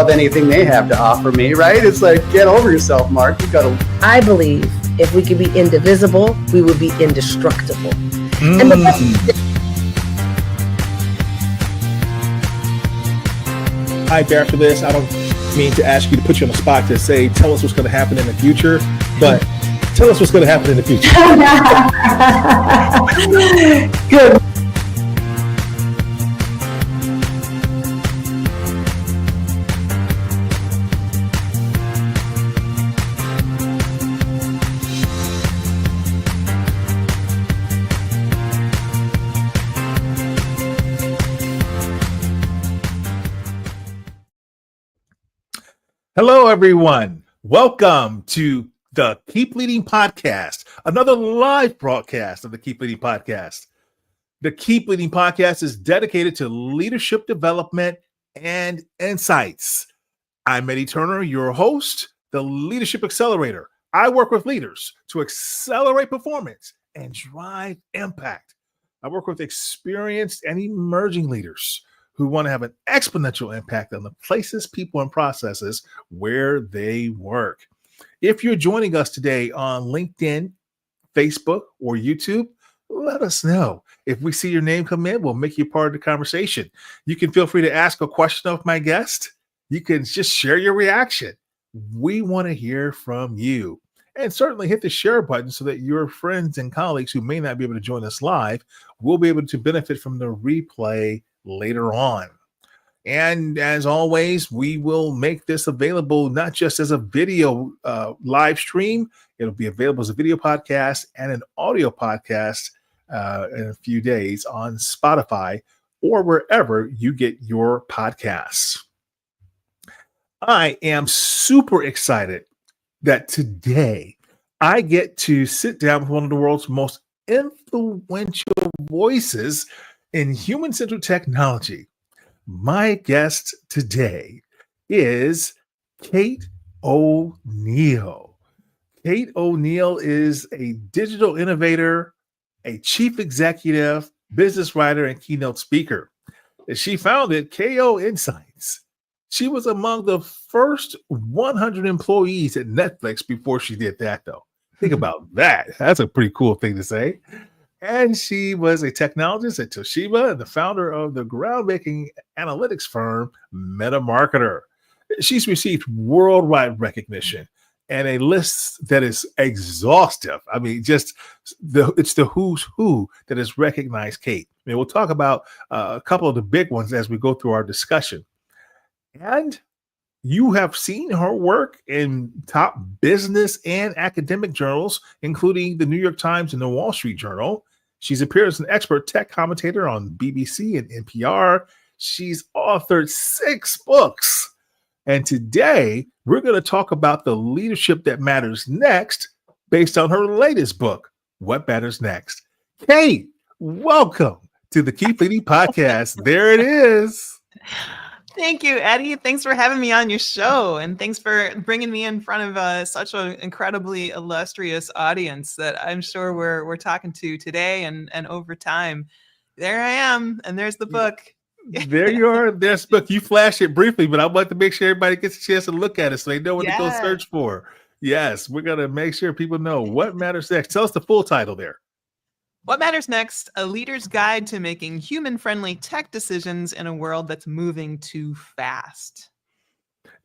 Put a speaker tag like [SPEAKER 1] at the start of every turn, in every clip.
[SPEAKER 1] of anything they have to offer me, right? It's like, get over yourself, Mark. You gotta.
[SPEAKER 2] I believe if we could be indivisible, we would be indestructible. And
[SPEAKER 3] Hi, after this, I don't mean to ask you to put you on the spot to say, tell us what's going to happen in the future, but tell us what's going to happen in the future.
[SPEAKER 2] Good.
[SPEAKER 3] Hello, everyone. Welcome to the Keep Leading Podcast, another live broadcast of the Keep Leading Podcast. The Keep Leading Podcast is dedicated to leadership development and insights. I'm Eddie Turner, your host, the Leadership Accelerator. I work with leaders to accelerate performance and drive impact. I work with experienced and emerging leaders who want to have an exponential impact on the places, people, and processes where they work. If you're joining us today on LinkedIn, Facebook, or YouTube, let us know. If we see your name come in, we'll make you part of the conversation. You can feel free to ask a question of my guest. You can just share your reaction. We want to hear from you. And certainly hit the share button so that your friends and colleagues who may not be able to join us live will be able to benefit from the replay later on. And as always, we will make this available not just as a video live stream. It'll be available as a video podcast and an audio podcast in a few days on Spotify or wherever you get your podcasts. I am super excited that today I get to sit down with one of the world's most influential voices in human-centered technology. My guest today is Kate O'Neill. Kate O'Neill is a digital innovator, a chief executive, business writer, and keynote speaker. She founded KO Insights. She was among the first 100 employees at Netflix before she did that, though. Think about that. That's a pretty cool thing to say. And she was a technologist at Toshiba and the founder of the groundbreaking analytics firm MetaMarketer. She's received worldwide recognition and a list that is exhaustive. I mean, it's the who's who that has recognized Kate. I mean, we'll talk about a couple of the big ones as we go through our discussion. And you have seen her work in top business and academic journals, including the New York Times and the Wall Street Journal. She's appeared as an expert tech commentator on BBC and NPR. She's authored 6 books. And today, we're going to talk about the leadership that matters next based on her latest book, What Matters Next. Kate, welcome to the Keep Leading Podcast. There it is.
[SPEAKER 4] Thank you, Eddie. Thanks for having me on your show. And thanks for bringing me in front of such an incredibly illustrious audience that I'm sure we're talking to today and over time. There I am. And there's the book.
[SPEAKER 3] There you are. There's the book. You flashed it briefly, but I want to make sure everybody gets a chance to look at it so they know what to go search for. Yes, we're going to make sure people know what matters next. Tell us the full title there.
[SPEAKER 4] What Matters Next? A Leader's Guide to Making Human-Friendly Tech Decisions in a World That's Moving Too Fast.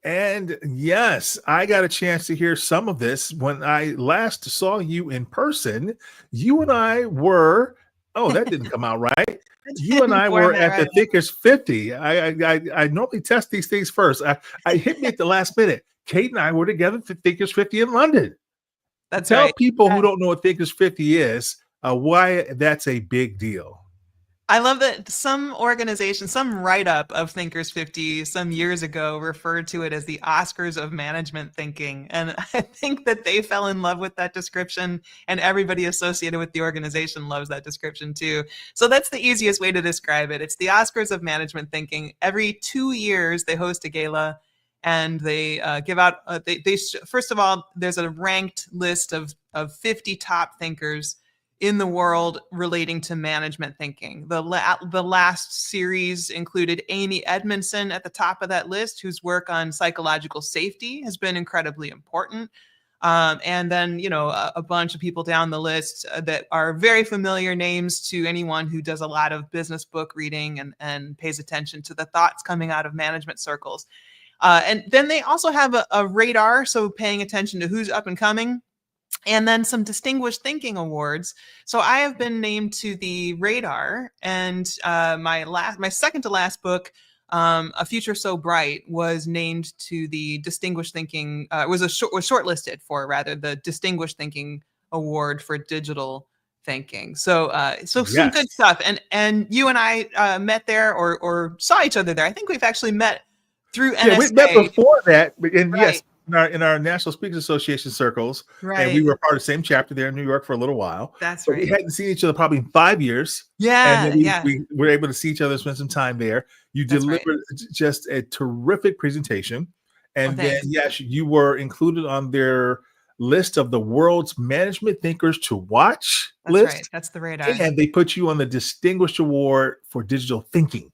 [SPEAKER 3] And yes, I got a chance to hear some of this when I last saw you in person. You and I were, that didn't come out right. You and I were at the Thinkers 50. I normally test these things first. I hit me at the last minute. Kate and I were together at the Thinkers 50 in London. Tell people who don't know what Thinkers 50 is, why that's a big deal.
[SPEAKER 4] I love that some organization, some write-up of Thinkers 50 some years ago referred to it as the Oscars of management thinking. And I think that they fell in love with that description, and everybody associated with the organization loves that description too. So that's the easiest way to describe it. It's the Oscars of management thinking. Every 2 years, they host a gala, and they give out, first of all, there's a ranked list of 50 top thinkers in the world relating to management thinking. The last series included Amy Edmondson at the top of that list, whose work on psychological safety has been incredibly important. And then, a bunch of people down the list that are very familiar names to anyone who does a lot of business book reading and pays attention to the thoughts coming out of management circles. And then they also have a radar, so paying attention to who's up and coming, and then some distinguished thinking awards. So I have been named to the radar, and my second to last book, A Future So Bright, was named to the distinguished thinking. Was shortlisted for the distinguished thinking award for digital thinking. So some good stuff. And you and I met there or saw each other there. I think we've actually met through NSA.
[SPEAKER 3] Yeah, we met before that, and
[SPEAKER 4] Right.
[SPEAKER 3] yes, in our National Speakers Association circles,
[SPEAKER 4] Right.
[SPEAKER 3] and we were part of the same chapter there in New York for a little while.
[SPEAKER 4] That's
[SPEAKER 3] But
[SPEAKER 4] right.
[SPEAKER 3] we hadn't seen each other probably in 5 years.
[SPEAKER 4] Yeah,
[SPEAKER 3] And then
[SPEAKER 4] yeah.
[SPEAKER 3] we were able to see each other, spend some time there. You
[SPEAKER 4] That's right.
[SPEAKER 3] delivered just a terrific presentation. And then,
[SPEAKER 4] thanks.
[SPEAKER 3] yes, you were included on their list of the world's management thinkers to watch
[SPEAKER 4] That's
[SPEAKER 3] list.
[SPEAKER 4] right. That's the radar.
[SPEAKER 3] And they put you on the Distinguished Award for Digital Thinking.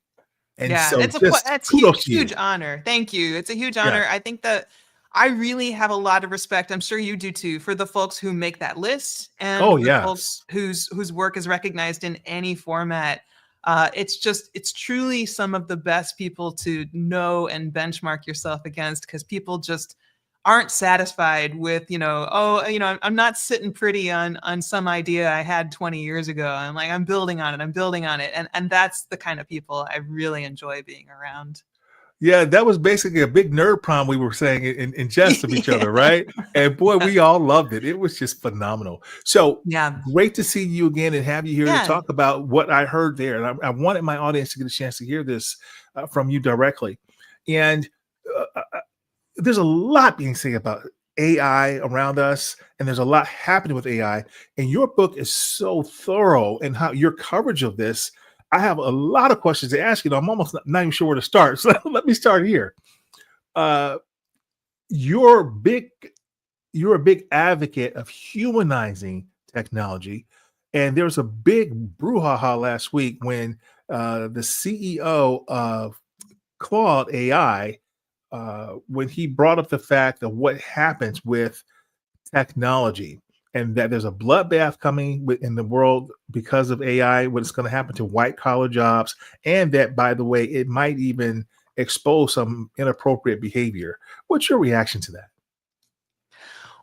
[SPEAKER 3] And
[SPEAKER 4] yeah,
[SPEAKER 3] so
[SPEAKER 4] it's
[SPEAKER 3] just kudos to you.
[SPEAKER 4] huge honor. Thank you. It's a huge honor. I think that I really have a lot of respect. I'm sure you do too, for the folks who make that list and folks whose work is recognized in any format. It's truly some of the best people to know and benchmark yourself against, because people just aren't satisfied with, I'm not sitting pretty on some idea I had 20 years ago. I'm building on it. And that's the kind of people I really enjoy being around.
[SPEAKER 3] Yeah, that was basically a big nerd prom we were saying in jest of each other, right? And boy, we all loved it. It was just phenomenal. So great to see you again and have you here to talk about what I heard there. And I wanted my audience to get a chance to hear this from you directly. And there's a lot being said about AI around us, and there's a lot happening with AI. And your book is so thorough, and how your coverage of this, I have a lot of questions to ask you. I'm almost not even sure where to start. So let me start here. You're a big advocate of humanizing technology. And there was a big brouhaha last week when the CEO of Claude AI, when he brought up the fact of what happens with technology, and that there's a bloodbath coming in the world because of AI, what's going to happen to white collar jobs, and that, by the way, it might even expose some inappropriate behavior. What's your reaction to that?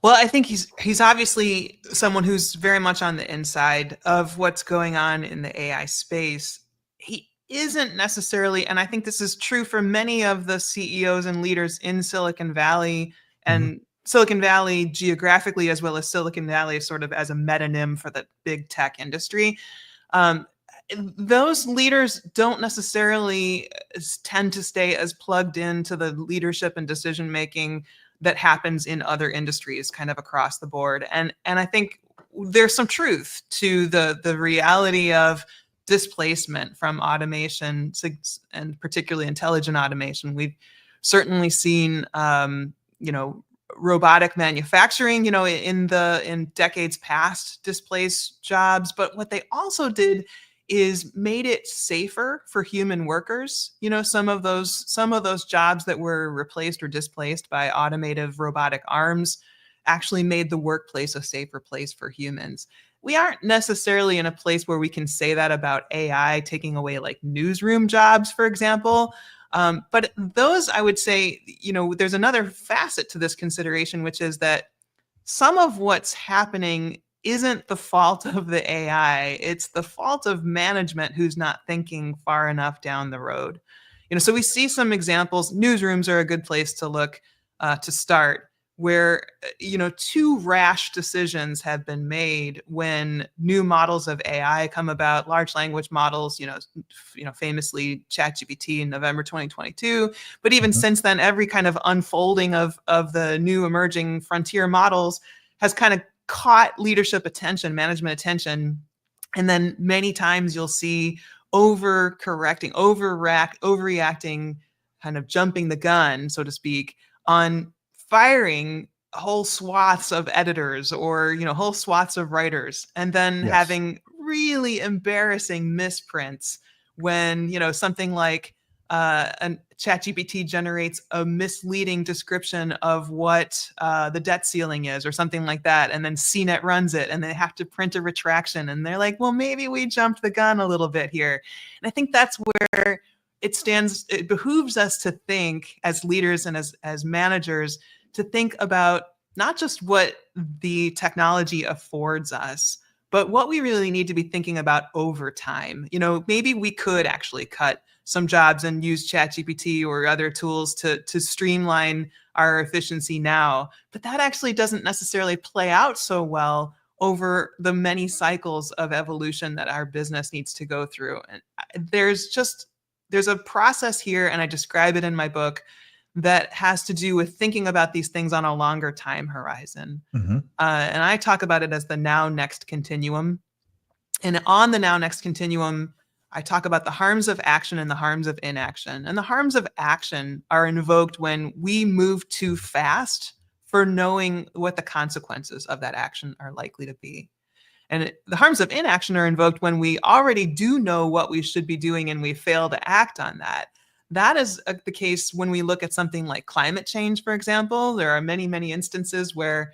[SPEAKER 4] Well, I think he's obviously someone who's very much on the inside of what's going on in the AI space. He isn't necessarily, and I think this is true for many of the CEOs and leaders in Silicon Valley, and Silicon Valley geographically, as well as Silicon Valley sort of as a metonym for the big tech industry. Those leaders don't necessarily tend to stay as plugged into the leadership and decision making that happens in other industries kind of across the board. And I think there's some truth to the reality of displacement from automation, and particularly intelligent automation. We've certainly seen, robotic manufacturing, in decades past displace jobs. But what they also did is made it safer for human workers. Some of those jobs that were replaced or displaced by automated robotic arms actually made the workplace a safer place for humans. We aren't necessarily in a place where we can say that about AI taking away like newsroom jobs, for example. But those, I would say, there's another facet to this consideration, which is that some of what's happening isn't the fault of the AI. It's the fault of management who's not thinking far enough down the road. So we see some examples. Newsrooms are a good place to look to start, where two rash decisions have been made when new models of AI come about. Large language models, famously ChatGPT in November 2022. But even since then, every kind of unfolding of the new emerging frontier models has kind of caught leadership attention, management attention, and then many times you'll see overcorrecting, overreacting, kind of jumping the gun, so to speak, on firing whole swaths of editors or whole swaths of writers, and then
[SPEAKER 3] Yes.
[SPEAKER 4] having really embarrassing misprints when something like an ChatGPT generates a misleading description of what the debt ceiling is or something like that, and then CNET runs it and they have to print a retraction and they're like, well, maybe we jumped the gun a little bit here. And I think that's where it behooves us to think as leaders and as managers, to think about not just what the technology affords us, but what we really need to be thinking about over time. Maybe we could actually cut some jobs and use ChatGPT or other tools to streamline our efficiency now, but that actually doesn't necessarily play out so well over the many cycles of evolution that our business needs to go through. And there's a process here, and I describe it in my book, that has to do with thinking about these things on a longer time horizon.
[SPEAKER 3] Mhm.
[SPEAKER 4] And I talk about it as the now-next continuum. And on the now-next continuum, I talk about the harms of action and the harms of inaction. And the harms of action are invoked when we move too fast for knowing what the consequences of that action are likely to be. And the harms of inaction are invoked when we already do know what we should be doing and we fail to act on that. That is the case when we look at something like climate change, for example. There are many, many instances where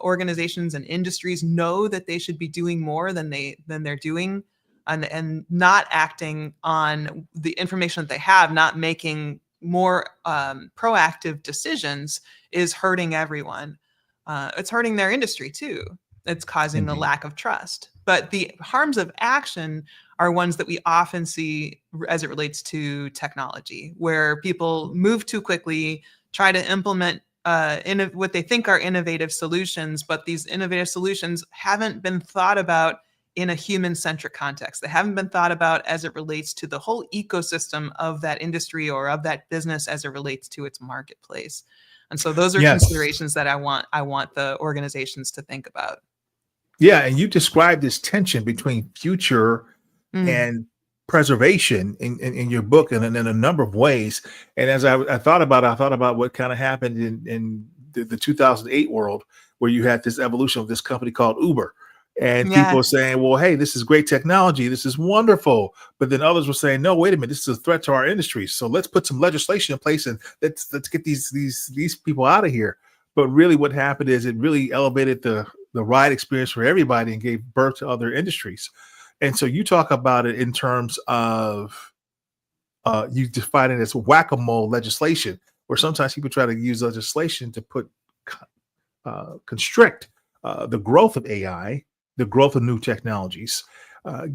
[SPEAKER 4] organizations and industries know that they should be doing more than they're doing, and not acting on the information that they have, not making more proactive decisions, is hurting everyone. It's hurting their industry too. It's causing the
[SPEAKER 3] Indeed.
[SPEAKER 4] lack of trust. But the harms of action are ones that we often see as it relates to technology, where people move too quickly, try to implement what they think are innovative solutions, but these innovative solutions haven't been thought about in a human-centric context. They haven't been thought about as it relates to the whole ecosystem of that industry or of that business as it relates to its marketplace. And so those are
[SPEAKER 3] Yes.
[SPEAKER 4] considerations that I want the organizations to think about.
[SPEAKER 3] Yeah, and you described this tension between future
[SPEAKER 4] Mm.
[SPEAKER 3] and preservation in your book, and in a number of ways. And as I thought about what kind of happened in the 2008 world, where you had this evolution of this company called Uber, and
[SPEAKER 4] Yeah.
[SPEAKER 3] people were saying, "Well, hey, this is great technology, this is wonderful," but then others were saying, "No, wait a minute, this is a threat to our industry. So let's put some legislation in place and let's get these people out of here." But really, what happened is it really elevated the ride experience for everybody and gave birth to other industries. And so you talk about it in terms of you define it as whack-a-mole legislation, where sometimes people try to use legislation to constrict the growth of AI, the growth of new technologies.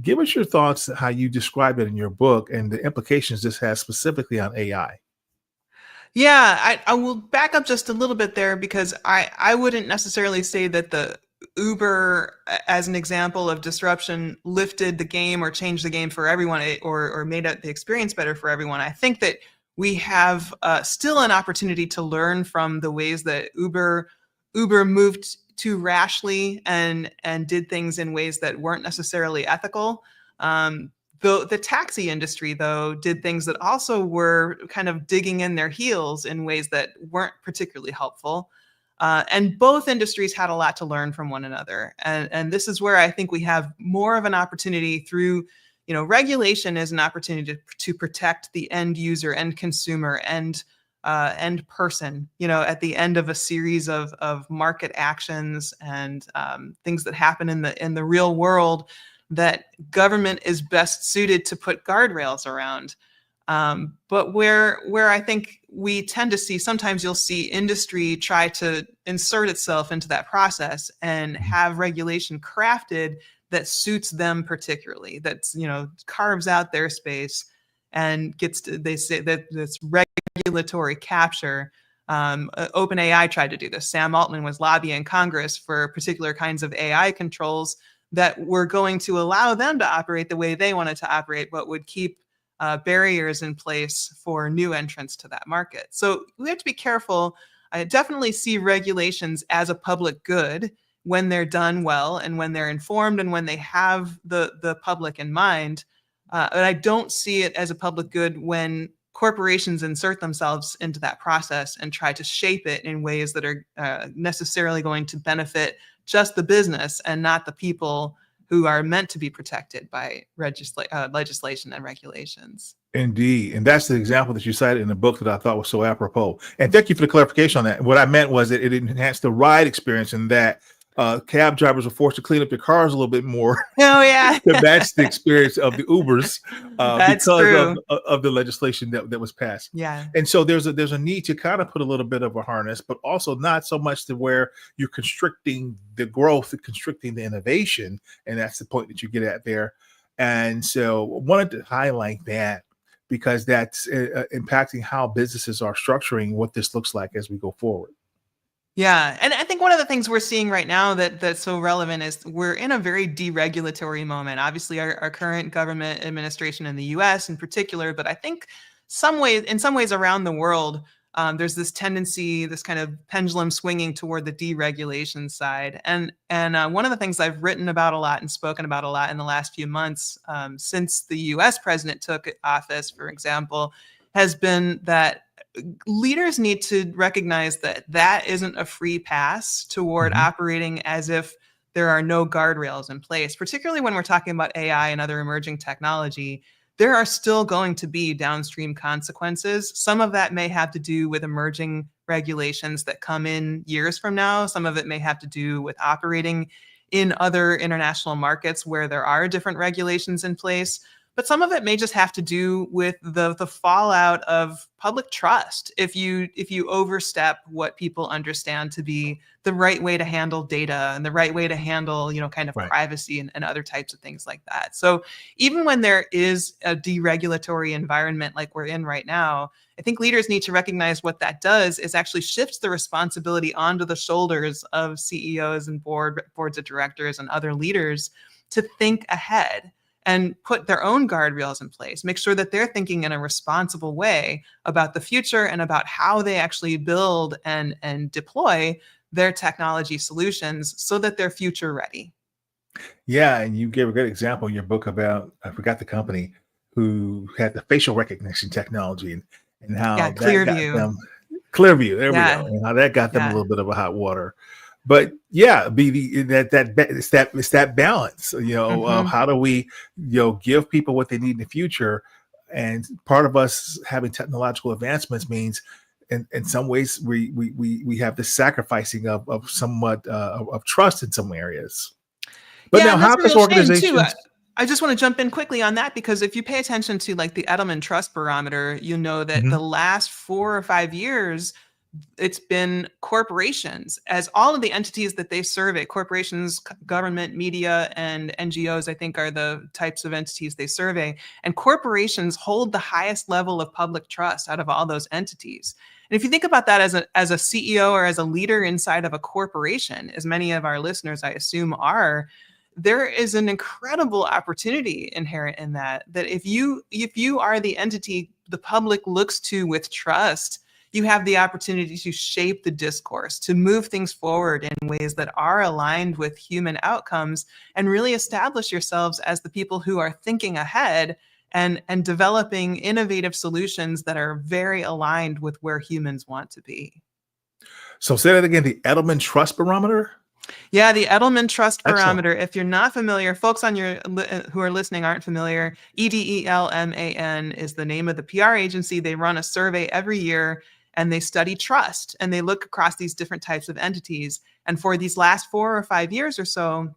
[SPEAKER 3] Give us your thoughts how you describe it in your book and the implications this has specifically on AI.
[SPEAKER 4] Yeah, I will back up just a little bit there, because I wouldn't necessarily say that the Uber, as an example of disruption, lifted the game or changed the game for everyone, or made the experience better for everyone. I think that we have still an opportunity to learn from the ways that Uber moved too rashly and did things in ways that weren't necessarily ethical. The taxi industry, though, did things that also were kind of digging in their heels in ways that weren't particularly helpful. And both industries had a lot to learn from one another. And this is where I think we have more of an opportunity through, regulation is an opportunity to protect the end user, end consumer, end person, at the end of a series of market actions and things that happen in the real world that government is best suited to put guardrails around. But where I think we tend to see, sometimes you'll see industry try to insert itself into that process and have regulation crafted that suits them particularly, that's, carves out their space and they say that this regulatory capture. OpenAI tried to do this. Sam Altman was lobbying Congress for particular kinds of AI controls that were going to allow them to operate the way they wanted to operate, but would keep barriers in place for new entrants to that market. So we have to be careful. I definitely see regulations as a public good when they're done well and when they're informed and when they have the public in mind. But I don't see it as a public good when corporations insert themselves into that process and try to shape it in ways that are necessarily going to benefit just the business and not the people who are meant to be protected by legislation and regulations.
[SPEAKER 3] Indeed. And that's the example that you cited in the book that I thought was so apropos. And thank you for the clarification on that. What I meant was that it enhanced the ride experience, and that cab drivers were forced to clean up their cars a little bit more
[SPEAKER 4] Oh, yeah.
[SPEAKER 3] to match the experience of the Ubers
[SPEAKER 4] That's
[SPEAKER 3] because
[SPEAKER 4] true.
[SPEAKER 3] of the legislation that was passed.
[SPEAKER 4] Yeah.
[SPEAKER 3] And so there's a need to kind of put a little bit of a harness, but also not so much to where you're constricting the growth and constricting the innovation. And that's the point that you get at there. And so I wanted to highlight that, because that's impacting how businesses are structuring what this looks like as we go forward.
[SPEAKER 4] Yeah. And I think one of the things we're seeing right now that's so relevant is we're in a very deregulatory moment. Obviously, our current government administration in the US in particular, but I think in some ways around the world, there's this tendency, this kind of pendulum swinging toward the deregulation side. And one of the things I've written about a lot and spoken about a lot in the last few months, since the US president took office, for example, has been that leaders need to recognize that isn't a free pass toward operating as if there are no guardrails in place, particularly when we're talking about AI and other emerging technology. There are still going to be downstream consequences. Some of that may have to do with emerging regulations that come in years from now. Some of it may have to do with operating in other international markets where there are different regulations in place. But some of it may just have to do with the fallout of public trust. If you overstep what people understand to be the right way to handle data and the right way to handle, kind of privacy and other types of things like that. So even when there is a deregulatory environment like we're in right now, I think leaders need to recognize what that does is actually shifts the responsibility onto the shoulders of CEOs and boards of directors and other leaders to think ahead and put their own guardrails in place, make sure that they're thinking in a responsible way about the future and about how they actually build and deploy their technology solutions so that they're future ready.
[SPEAKER 3] Yeah, and you gave a great example in your book about, I forgot the company, who had the facial recognition technology and how that
[SPEAKER 4] Clearview.
[SPEAKER 3] got them, Clearview, there we go, and how that got them a little bit of a hot water. But yeah, it's that balance, how do we, give people what they need in the future? And part of us having technological advancements means, in some ways, we have this sacrificing of somewhat of trust in some areas. But now, how does organizations?
[SPEAKER 4] I just want to jump in quickly on that, because if you pay attention to like the Edelman Trust Barometer, you know that the last 4 or 5 years, it's been corporations as all of the entities that they survey, corporations, government, media, and NGOs, I think, are the types of entities they survey. And corporations hold the highest level of public trust out of all those entities. And if you think about that as a CEO or as a leader inside of a corporation, as many of our listeners, I assume, are, there is an incredible opportunity inherent in that if you are the entity the public looks to with trust, you have the opportunity to shape the discourse, to move things forward in ways that are aligned with human outcomes, and really establish yourselves as the people who are thinking ahead and developing innovative solutions that are very aligned with where humans want to be.
[SPEAKER 3] So say that again, the Edelman Trust Barometer?
[SPEAKER 4] Yeah, the Edelman Trust Barometer.
[SPEAKER 3] Excellent.
[SPEAKER 4] If you're not familiar, folks who are listening aren't familiar, EDELMAN is the name of the PR agency. They run a survey every year, and they study trust, and they look across these different types of entities. And for these last 4 or 5 years or so,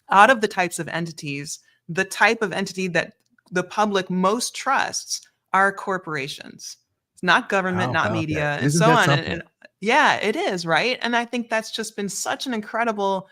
[SPEAKER 4] out of the types of entities, the type of entity that the public most trusts are corporations. It's not government, not media, and so on. And yeah, it is, right? And I think that's just been such an incredible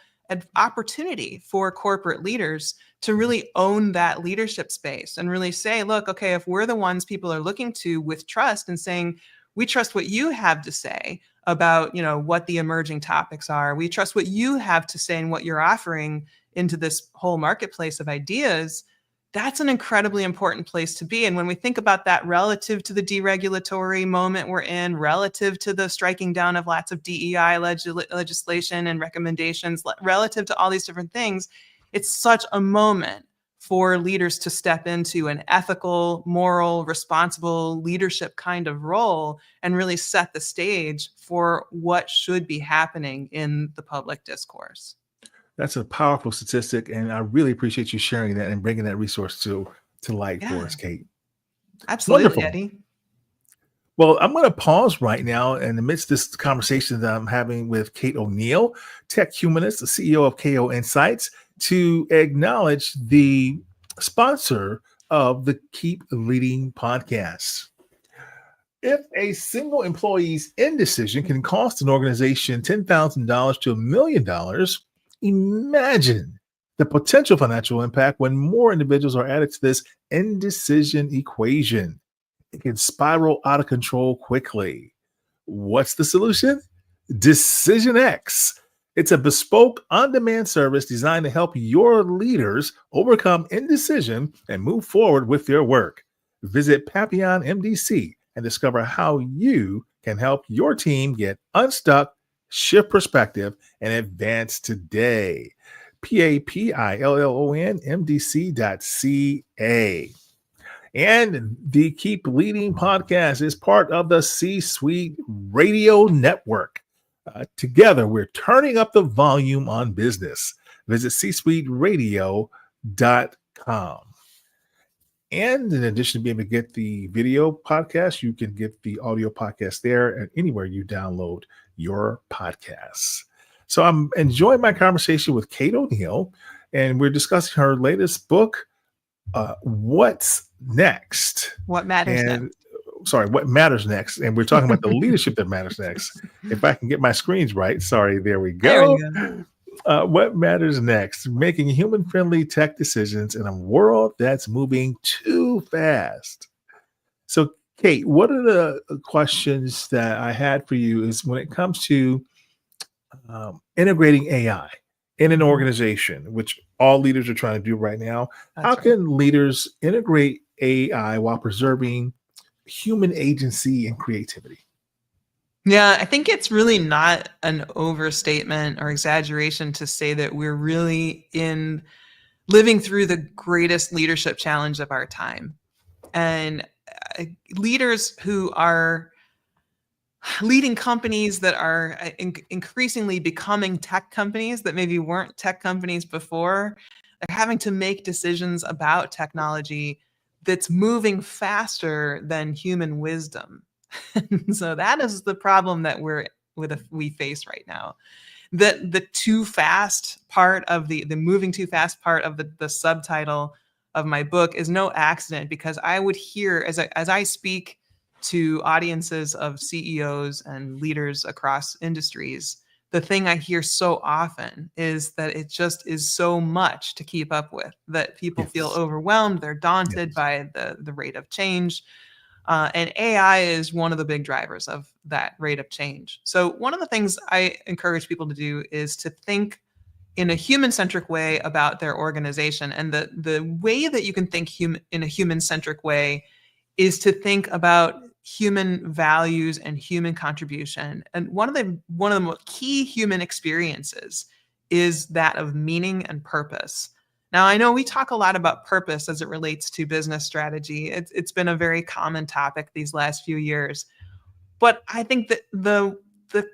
[SPEAKER 4] opportunity for corporate leaders to really own that leadership space and really say, look, okay, if we're the ones people are looking to with trust and saying, we trust what you have to say about, what the emerging topics are. We trust what you have to say and what you're offering into this whole marketplace of ideas. That's an incredibly important place to be. And when we think about that relative to the deregulatory moment we're in, relative to the striking down of lots of DEI legislation and recommendations, relative to all these different things, it's such a moment for leaders to step into an ethical, moral, responsible leadership kind of role and really set the stage for what should be happening in the public discourse.
[SPEAKER 3] That's a powerful statistic, and I really appreciate you sharing that and bringing that resource to light for
[SPEAKER 4] Yeah,
[SPEAKER 3] us, Kate.
[SPEAKER 4] absolutely,
[SPEAKER 3] Wonderful.
[SPEAKER 4] Eddie.
[SPEAKER 3] Well, I'm going to pause right now in the midst of this conversation that I'm having with Kate O'Neill, Tech Humanist, the CEO of KO Insights, to acknowledge the sponsor of the Keep Leading podcast. If a single employee's indecision can cost an organization $10,000 to $1 million, imagine the potential financial impact when more individuals are added to this indecision equation. It can spiral out of control quickly. What's the solution? Decision X. It's a bespoke on-demand service designed to help your leaders overcome indecision and move forward with their work. Visit Papillon MDC and discover how you can help your team get unstuck, shift perspective, and advance today. PAPILLON MDC.ca. And the Keep Leading podcast is part of the C-Suite Radio Network. Together, we're turning up the volume on business. Visit csuiteradio.com. And in addition to being able to get the video podcast, you can get the audio podcast there and anywhere you download your podcasts. So I'm enjoying my conversation with Kate O'Neill, and we're discussing her latest book, What's Next?
[SPEAKER 4] What matters next?
[SPEAKER 3] Sorry, what matters next? And we're talking about the leadership that matters next. If I can get my screens right. Sorry, there we go. What matters next? Making human-friendly tech decisions in a world that's moving too fast. So, Kate, what are the questions that I had for you is when it comes to integrating AI in an organization, which all leaders are trying to do right now. How can leaders integrate AI while preserving human agency and creativity?
[SPEAKER 4] Yeah, I think it's really not an overstatement or exaggeration to say that we're really living through the greatest leadership challenge of our time. And leaders who are leading companies that are increasingly becoming tech companies that maybe weren't tech companies before, they're having to make decisions about technology that's moving faster than human wisdom. So that is the problem that we face right now. The too fast part of the moving too fast part of the subtitle of my book is no accident, because I would hear as I speak to audiences of CEOs and leaders across industries, the thing I hear so often is that it just is so much to keep up with, that people feel overwhelmed, they're daunted by the rate of change. And AI is one of the big drivers of that rate of change. So one of the things I encourage people to do is to think in a human-centric way about their organization. And the way that you can think in a human-centric way is to think about human values and human contribution. And one of the most key human experiences is that of meaning and purpose. Now, I know we talk a lot about purpose as it relates to business strategy. It's been a very common topic these last few years. But I think that the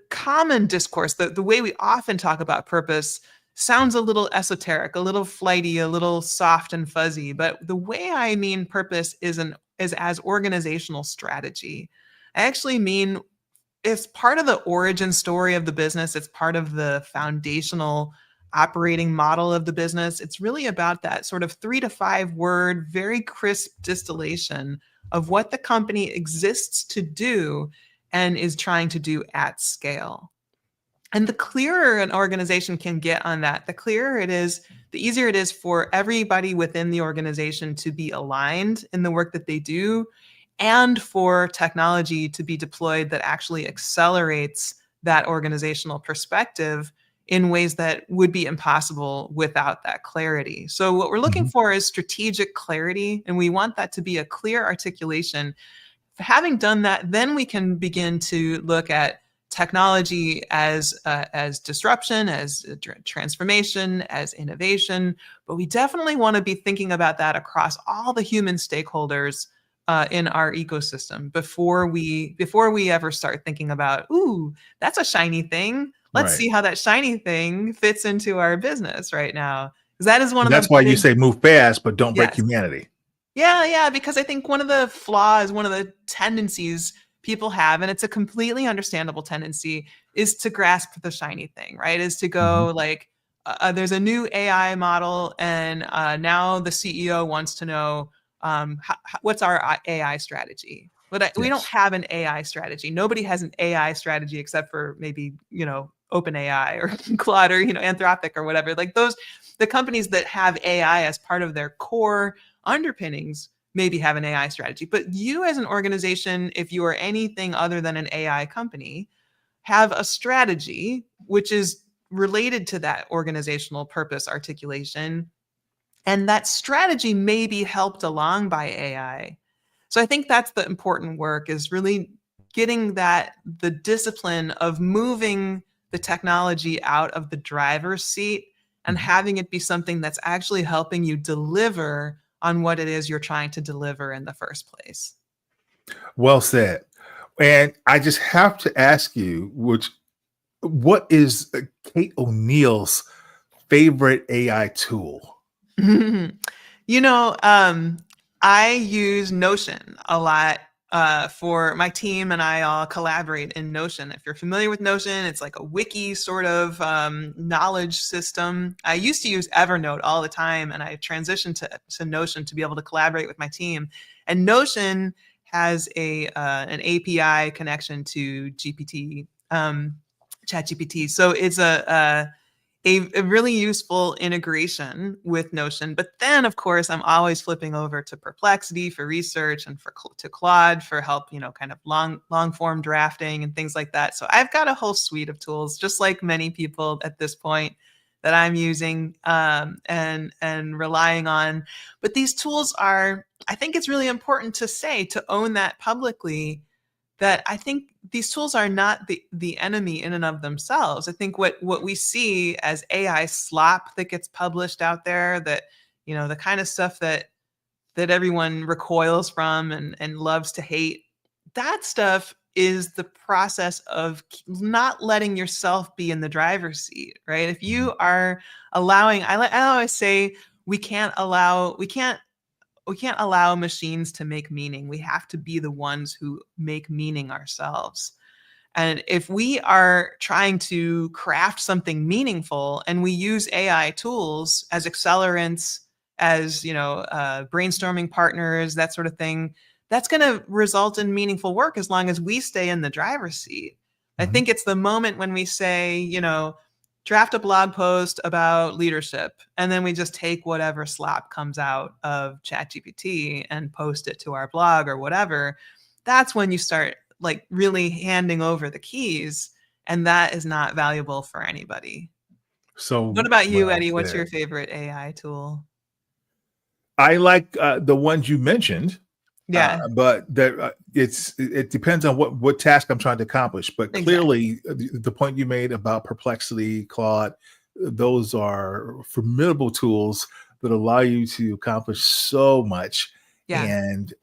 [SPEAKER 4] common discourse, the way we often talk about purpose, sounds a little esoteric, a little flighty, a little soft and fuzzy. But the way I mean purpose is as organizational strategy. I actually mean it's part of the origin story of the business. It's part of the foundational operating model of the business. It's really about that sort of 3 to 5 word, very crisp distillation of what the company exists to do and is trying to do at scale. And the clearer an organization can get on that, the clearer it is, the easier it is for everybody within the organization to be aligned in the work that they do, and for technology to be deployed that actually accelerates that organizational perspective in ways that would be impossible without that clarity. So what we're looking for is strategic clarity, and we want that to be a clear articulation. Having done that, then we can begin to look at technology as disruption, as transformation, as innovation, but we definitely want to be thinking about that across all the human stakeholders in our ecosystem before we ever start thinking about, ooh, that's a shiny thing. Let's
[SPEAKER 3] Right.
[SPEAKER 4] see how that shiny thing fits into our business right now. Because that is one of the
[SPEAKER 3] That's why you
[SPEAKER 4] big,
[SPEAKER 3] say move fast, but don't break
[SPEAKER 4] yes.
[SPEAKER 3] humanity.
[SPEAKER 4] Yeah, because I think one of the flaws, one of the tendencies people have, and it's a completely understandable tendency, is to grasp the shiny thing, right? Is to go like, there's a new AI model, and now the CEO wants to know what's our AI strategy. But we don't have an AI strategy. Nobody has an AI strategy except for maybe, OpenAI or Claude or, Anthropic or whatever. Like the companies that have AI as part of their core underpinnings maybe have an AI strategy. But you as an organization, if you are anything other than an AI company, have a strategy which is related to that organizational purpose articulation. And that strategy may be helped along by AI. So I think that's the important work, is really getting the discipline of moving the technology out of the driver's seat and having it be something that's actually helping you deliver on what it is you're trying to deliver in the first place.
[SPEAKER 3] Well said. And I just have to ask you, what is Kate O'Neill's favorite AI tool?
[SPEAKER 4] I use Notion a lot for my team, and I all collaborate in Notion. If you're familiar with Notion, it's like a wiki sort of knowledge system. I used to use Evernote all the time, and I transitioned to Notion to be able to collaborate with my team. And Notion has an API connection to ChatGPT. So it's a really useful integration with Notion. But then, of course, I'm always flipping over to Perplexity for research and to Claude for help, kind of long form drafting and things like that. So I've got a whole suite of tools, just like many people at this point, that I'm using and relying on. But these tools I think it's really important to own that publicly, that I think these tools are not the enemy in and of themselves. I think what we see as AI slop that gets published out there, that, the kind of stuff that everyone recoils from and loves to hate, that stuff is the process of not letting yourself be in the driver's seat, right? If you are allowing, I always say, we can't allow machines to make meaning. We have to be the ones who make meaning ourselves. And if we are trying to craft something meaningful and we use AI tools as accelerants, as brainstorming partners, that sort of thing, that's going to result in meaningful work as long as we stay in the driver's seat. I think it's the moment when we say, draft a blog post about leadership, and then we just take whatever slop comes out of ChatGPT and post it to our blog or whatever. That's when you start like really handing over the keys, and that is not valuable for anybody.
[SPEAKER 3] So
[SPEAKER 4] what about you, Eddie? What's your favorite AI tool?
[SPEAKER 3] I like the ones you mentioned.
[SPEAKER 4] Yeah.
[SPEAKER 3] But it depends on what task I'm trying to accomplish. But clearly, the point you made about Perplexity, Claude, those are formidable tools that allow you to accomplish so much.
[SPEAKER 4] Yeah.
[SPEAKER 3] And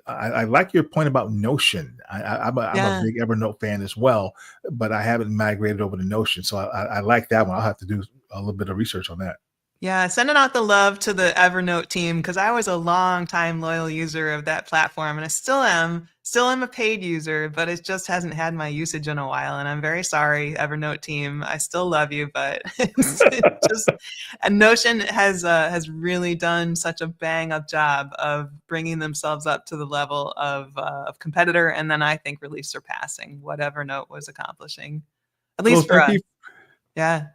[SPEAKER 3] I like your point about Notion. I'm a big Evernote fan as well, but I haven't migrated over to Notion. So I like that one. I'll have to do a little bit of research on that.
[SPEAKER 4] Yeah, sending out the love to the Evernote team, because I was a long time loyal user of that platform, and I still am a paid user, but it just hasn't had my usage in a while, and I'm very sorry, Evernote team. I still love you, but and Notion has really done such a bang up job of bringing themselves up to the level of competitor, and then I think really surpassing what Evernote was accomplishing, at least for us. Yeah.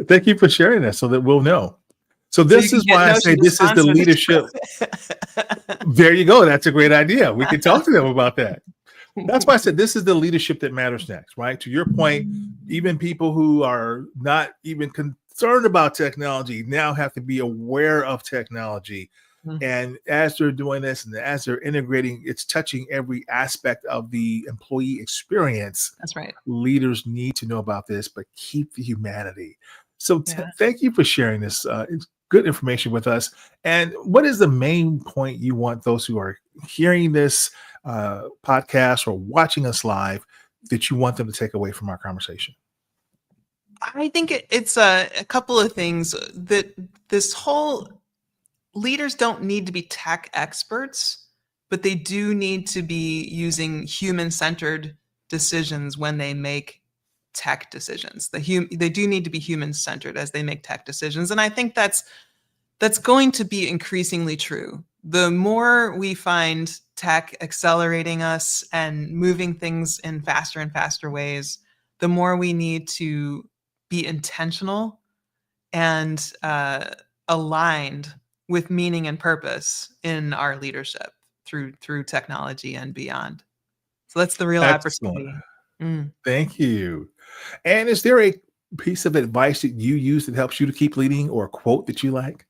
[SPEAKER 3] Thank you for sharing that so that we'll know. So this is why I say this is the leadership. There you go. That's a great idea. We can talk to them about that. That's why I said this is the leadership that matters next, right? To your point, even people who are not even concerned about technology now have to be aware of technology And as they're doing this and as they're integrating, it's touching every aspect of the employee experience.
[SPEAKER 4] That's right.
[SPEAKER 3] Leaders need to know about this, but keep the humanity. So
[SPEAKER 4] Yeah.
[SPEAKER 3] thank you for sharing this good information with us. And what is the main point you want those who are hearing this podcast or watching us live that you want them to take away from our conversation?
[SPEAKER 4] I think it's a couple of things that this whole leaders don't need to be tech experts, but they do need to be using human-centered decisions when they make tech decisions. They do need to be human-centered as they make tech decisions. And I think that's going to be increasingly true. The more we find tech accelerating us and moving things in faster and faster ways, the more we need to be intentional and aligned with meaning and purpose in our leadership through technology and beyond. So that's the real opportunity.
[SPEAKER 3] Thank you. And is there a piece of advice that you use that helps you to keep leading, or a quote that you like?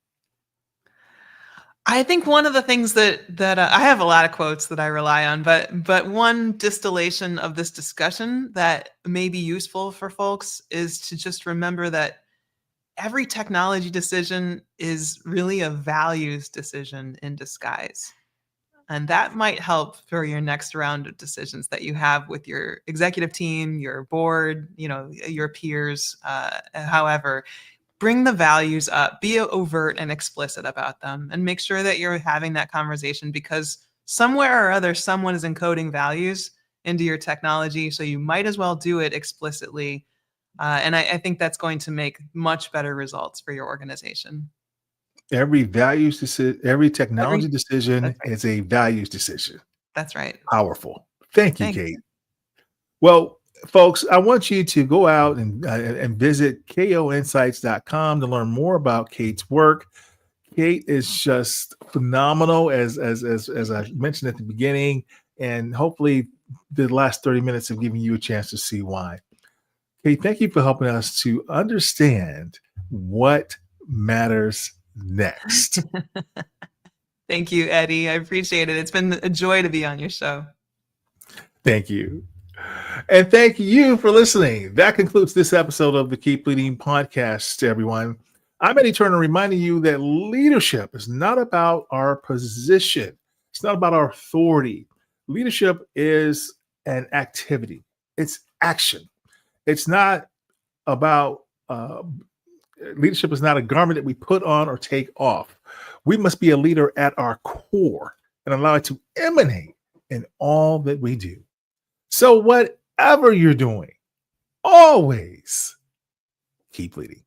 [SPEAKER 4] I think one of the things that I have a lot of quotes that I rely on, but one distillation of this discussion that may be useful for folks is to just remember that every technology decision is really a values decision in disguise. And that might help for your next round of decisions that you have with your executive team, your board, your peers, however. Bring the values up, be overt and explicit about them, and make sure that you're having that conversation, because somewhere or other, someone is encoding values into your technology. So you might as well do it explicitly. And I think that's going to make much better results for your organization.
[SPEAKER 3] Every technology decision is a values decision.
[SPEAKER 4] That's right.
[SPEAKER 3] Powerful. Thank you, Kate. Well, folks, I want you to go out and visit koinsights.com to learn more about Kate's work. Kate is just phenomenal, as I mentioned at the beginning, and hopefully the last 30 minutes have given you a chance to see why. Kate, thank you for helping us to understand what matters next.
[SPEAKER 4] Thank you, Eddie. I appreciate it. It's been a joy to be on your show.
[SPEAKER 3] Thank you. And thank you for listening. That concludes this episode of the Keep Leading podcast, everyone. I'm Eddie Turner, reminding you that leadership is not about our position. It's not about our authority. Leadership is an activity. It's action. It's not about, leadership is not a garment that we put on or take off. We must be a leader at our core and allow it to emanate in all that we do. So whatever you're doing, always keep leading.